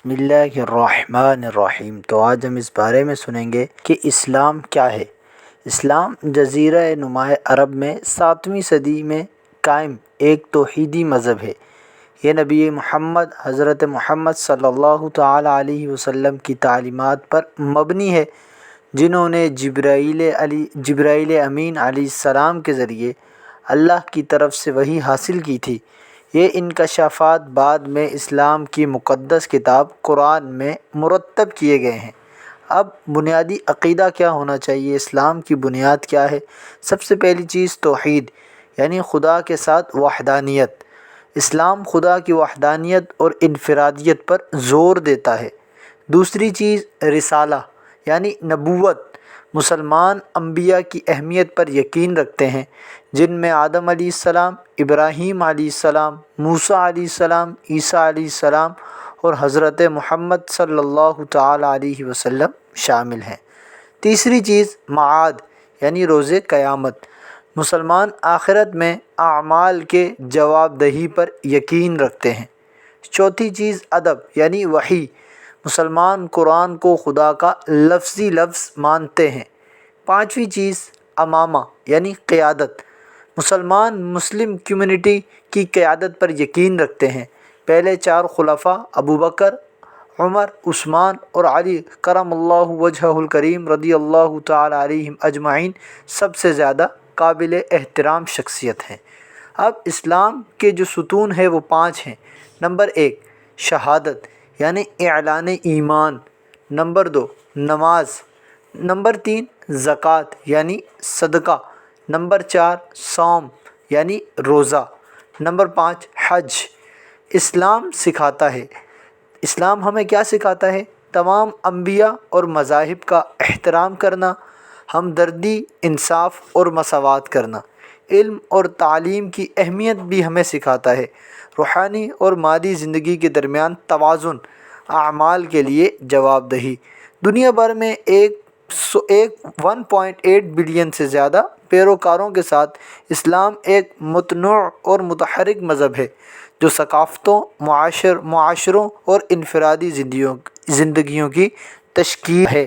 بسم اللہ الرحمن الرحیم۔ تو آج ہم اس بارے میں سنیں گے کہ اسلام کیا ہے۔ اسلام جزیرہ نماء عرب میں 7ویں صدی میں قائم ایک توحیدی مذہب ہے۔ یہ نبی محمد حضرت محمد صلی اللہ تعالیٰ علیہ وسلم کی تعلیمات پر مبنی ہے، جنہوں نے جبرائیل امین علیہ السلام کے ذریعے اللہ کی طرف سے وحی حاصل کی تھی۔ یہ انکشافات بعد میں اسلام کی مقدس کتاب قرآن میں مرتب کیے گئے ہیں۔ اب بنیادی عقیدہ کیا ہونا چاہیے، اسلام کی بنیاد کیا ہے؟ سب سے پہلی چیز توحید، یعنی خدا کے ساتھ وحدانیت۔ اسلام خدا کی وحدانیت اور انفرادیت پر زور دیتا ہے۔ دوسری چیز رسالہ، یعنی نبوت۔ مسلمان انبیاء کی اہمیت پر یقین رکھتے ہیں، جن میں آدم علیہ السلام، ابراہیم علیہ السلام، موسیٰ علیہ السلام، عیسیٰ علیہ السلام اور حضرت محمد صلی اللہ تعالیٰ علیہ وسلم شامل ہیں۔ تیسری چیز معاد، یعنی روز قیامت۔ مسلمان آخرت میں اعمال کے جواب دہی پر یقین رکھتے ہیں۔ چوتھی چیز ادب، یعنی وحی۔ مسلمان قرآن کو خدا کا لفظی لفظ مانتے ہیں۔ پانچویں چیز امامہ، یعنی قیادت۔ مسلمان مسلم کمیونٹی کی قیادت پر یقین رکھتے ہیں۔ پہلے 4 خلفاء ابوبکر، عمر، عثمان اور علی کرم اللہ وجہہ الکریم رضی اللہ تعالیٰ عنہم اجمعین سب سے زیادہ قابل احترام شخصیت ہیں۔ اب اسلام کے جو ستون ہیں وہ 5 ہیں۔ نمبر 1 شہادت، یعنی اعلان ایمان۔ نمبر 2 نماز۔ نمبر 3 زکوٰۃ، یعنی صدقہ۔ نمبر 4 صوم، یعنی روزہ۔ نمبر 5 حج۔ اسلام سکھاتا ہے، اسلام ہمیں کیا سکھاتا ہے؟ تمام انبیاء اور مذاہب کا احترام کرنا، ہمدردی، انصاف اور مساوات کرنا۔ علم اور تعلیم کی اہمیت بھی ہمیں سکھاتا ہے۔ روحانی اور مادی زندگی کے درمیان توازن، اعمال کے لیے جواب دہی۔ دنیا بھر میں 1.8 بلین سے زیادہ پیروکاروں کے ساتھ اسلام ایک متنوع اور متحرک مذہب ہے، جو ثقافتوں، معاشروں اور انفرادی زندگیوں کی تشکیل ہے۔